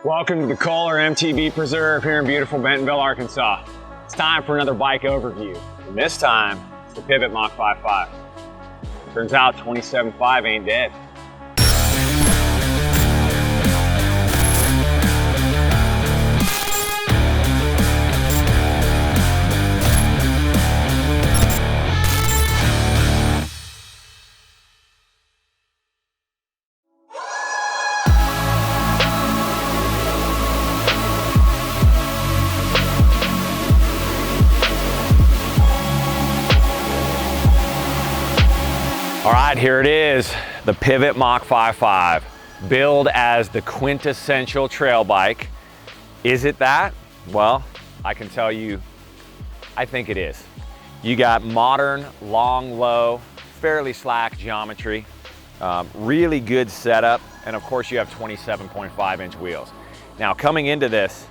Welcome to the Kohler MTB Preserve here in beautiful Bentonville, Arkansas. It's time for another bike overview, and this time it's the Pivot Mach 5.5. Turns out 27.5 ain't dead. All right, here it is, the Pivot Mach 5.5, billed as the quintessential trail bike. Is it that? Well, I can tell you, I think it is. You got modern, long, low, fairly slack geometry, really good setup, and of course you have 27.5-inch wheels. Now, coming into this,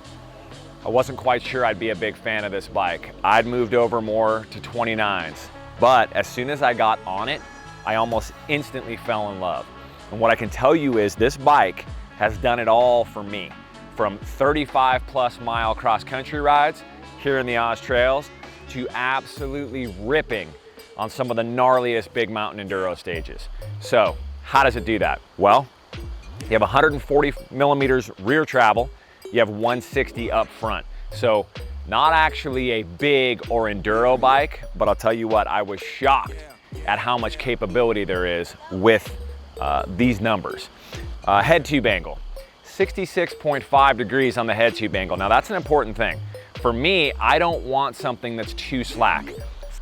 I wasn't quite sure I'd be a big fan of this bike. I'd moved over more to 29s, but as soon as I got on it, I almost instantly fell in love. And what I can tell you is this bike has done it all for me. From 35+ mile cross-country rides here in the Oz Trails to absolutely ripping on some of the gnarliest big mountain enduro stages. So how does it do that? Well, you have 140 millimeters rear travel, you have 160 up front. So not actually a big or enduro bike, but I'll tell you what, I was shocked at how much capability there is with these numbers. Head tube angle, 66.5 degrees on the head tube angle. Now that's an important thing. For me, I don't want something that's too slack.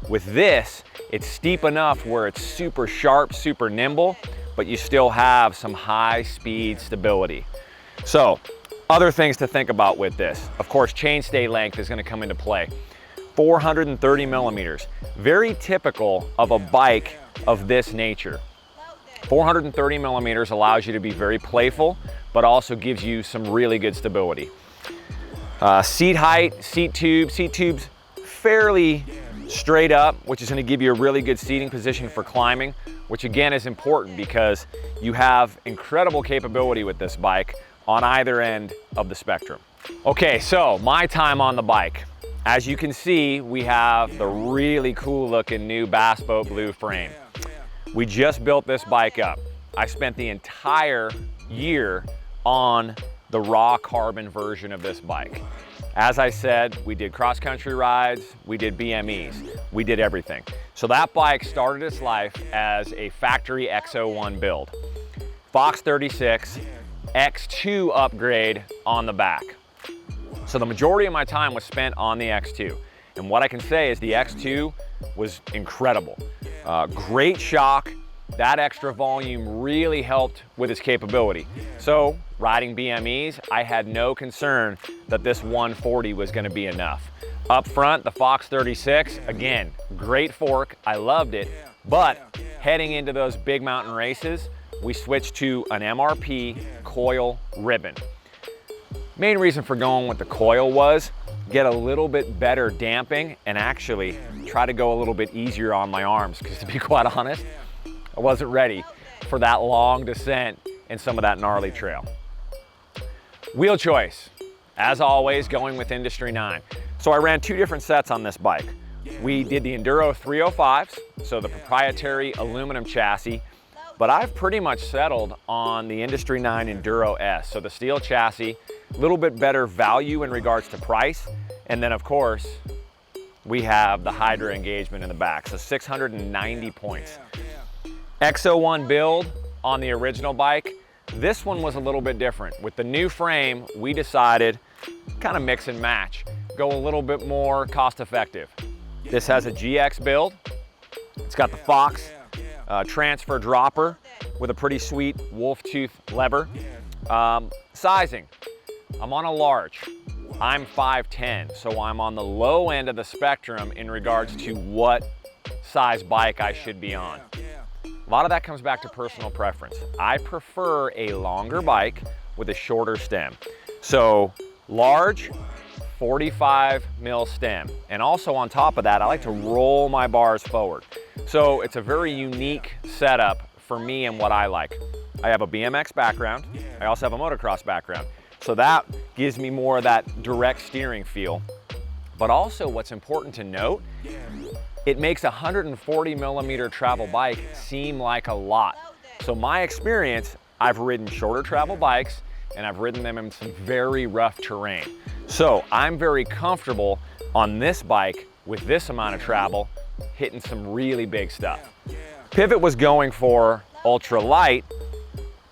With this, it's steep enough where it's super sharp, super nimble, but you still have some high speed stability. So, other things to think about with this. Of course, chainstay length is gonna come into play. 430 millimeters, very typical of a bike of this nature. 430 millimeters allows you to be very playful, but also gives you some really good stability. Seat height, seat tubes fairly straight up, which is going to give you a really good seating position for climbing, which again is important because you have incredible capability with this bike on either end of the spectrum. Okay, so my time on the bike. As you can see, we have the really cool looking new Bass Boat Blue frame. We just built this bike up. I spent the entire year on the raw carbon version of this bike. As I said, we did cross-country rides, we did BMEs, we did everything. So that bike started its life as a factory X01 build. Fox 36, X2 upgrade on the back. So the majority of my time was spent on the X2. And what I can say is the X2 was incredible. Great shock. That extra volume really helped with its capability. So riding BMEs, I had no concern that this 140 was gonna be enough. Up front, the Fox 36, again, great fork, I loved it. But heading into those big mountain races, we switched to an MRP coil ribbon. Main reason for going with the coil was get a little bit better damping and actually try to go a little bit easier on my arms, because to be quite honest, I wasn't ready for that long descent and some of that gnarly trail. Wheel choice, as always, going with Industry 9. So I ran two different sets on this bike. We did the Enduro 305s, so the proprietary aluminum chassis, but I've pretty much settled on the Industry 9 Enduro S. So the steel chassis, a little bit better value in regards to price. And then of course, we have the Hydra engagement in the back. So 690 points. X01 build on the original bike. This one was a little bit different. With the new frame, we decided kind of mix and match, go a little bit more cost effective. This has a GX build. It's got the Fox transfer dropper with a pretty sweet wolf tooth lever. Sizing, I'm on a large. I'm 5'10", so I'm on the low end of the spectrum in regards to what size bike I should be on. A lot of that comes back to personal preference. I prefer a longer bike with a shorter stem. So large, 45 mil stem. And also on top of that, I like to roll my bars forward. So it's a very unique setup for me and what I like. I have a BMX background. I also have a motocross background. So that gives me more of that direct steering feel. But also what's important to note, it makes a 140 millimeter travel bike seem like a lot. So my experience, I've ridden shorter travel bikes and I've ridden them in some very rough terrain. So I'm very comfortable on this bike with this amount of travel, hitting some really big stuff. Pivot was going for ultra light,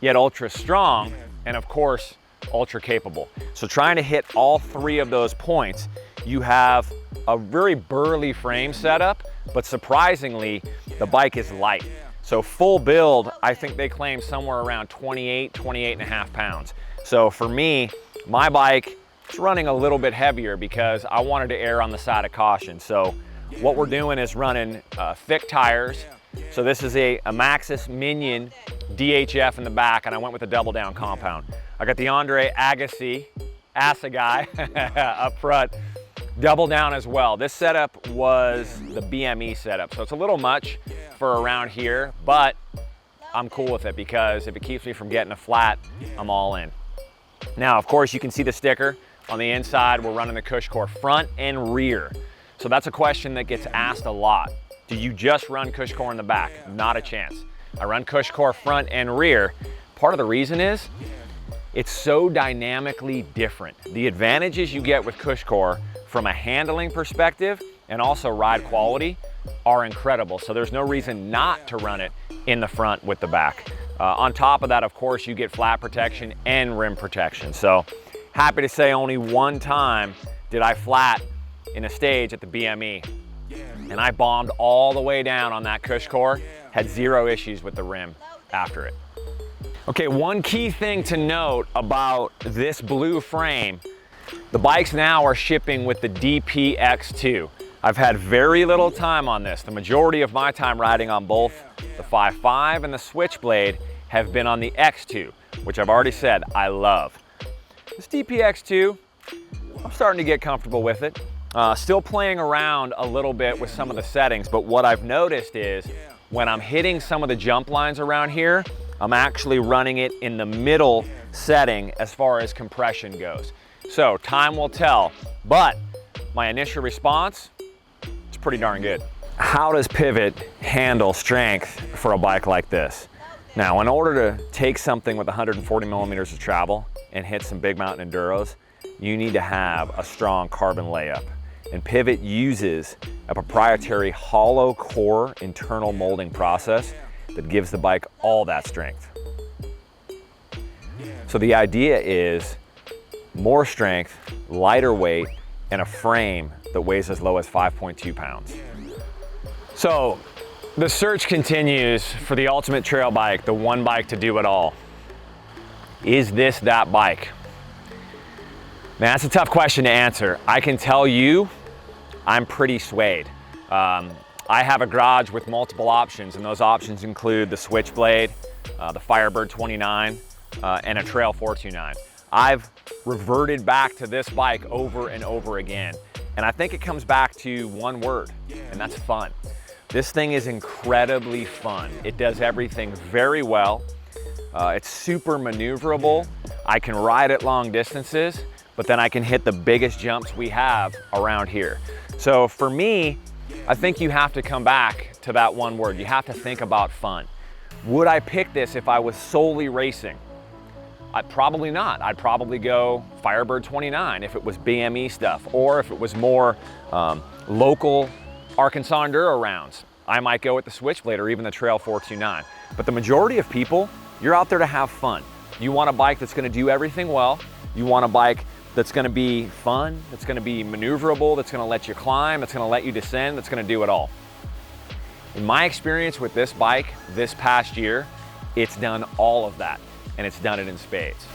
yet ultra strong, and of course, ultra capable. So trying to hit all three of those points, you have a very burly frame setup, but surprisingly, the bike is light. So full build, I think they claim somewhere around 28 and a half pounds. So for me, my bike is running a little bit heavier because I wanted to err on the side of caution. So what we're doing is running thick tires. So this is a Maxxis Minion DHF in the back, and I went with a double down compound. I got the Andre Agassi up front, double down as well. This setup was the BME setup, so it's a little much for around here, but I'm cool with it because if it keeps me from getting a flat, I'm all in. Now, of course, you can see the sticker on the inside. We're running the CushCore front and rear. So that's a question that gets asked a lot. Do you just run CushCore in the back? Not a chance. I run CushCore front and rear. Part of the reason is it's so dynamically different. The advantages you get with CushCore from a handling perspective and also ride quality are incredible. So there's no reason not to run it in the front with the back. On top of that, of course, you get flat protection and rim protection. So happy to say only one time did I flat in a stage at the BME. And I bombed all the way down on that CushCore, had zero issues with the rim after it. Okay, one key thing to note about this blue frame, the bikes now are shipping with the DPX2. I've had very little time on this. The majority of my time riding on both the 5.5 and the Switchblade have been on the X2, which I've already said I love. This DPX2, I'm starting to get comfortable with it. Still playing around a little bit with some of the settings, but what I've noticed is when I'm hitting some of the jump lines around here, I'm actually running it in the middle setting as far as compression goes. So time will tell, but my initial response, it's pretty darn good. How does Pivot handle strength for a bike like this? Now, in order to take something with 140 millimeters of travel and hit some big mountain enduros, you need to have a strong carbon layup. And Pivot uses a proprietary hollow core internal molding process that gives the bike all that strength. So the idea is more strength, lighter weight, and a frame that weighs as low as 5.2 pounds. So the search continues for the ultimate trail bike, the one bike to do it all. Is this that bike? Man, that's a tough question to answer. I can tell you, I'm pretty swayed. I have a garage with multiple options, and those options include the Switchblade, the Firebird 29, and a Trail 429. I've reverted back to this bike over and over again, and I think it comes back to one word, and that's fun. This thing is incredibly fun. It does everything very well. It's super maneuverable. I can ride it long distances, but then I can hit the biggest jumps we have around here. So for me, I think you have to come back to that one word. You have to think about fun. Would I pick this if I was solely racing? Probably not. I'd probably go Firebird 29 if it was BME stuff, or if it was more local Arkansas Enduro rounds. I might go with the Switchblade or even the Trail 429. But the majority of people, you're out there to have fun. You want a bike that's gonna do everything well. You want a bike that's gonna be fun, that's gonna be maneuverable, that's gonna let you climb, that's gonna let you descend, that's gonna do it all. In my experience with this bike this past year, it's done all of that, and it's done it in spades.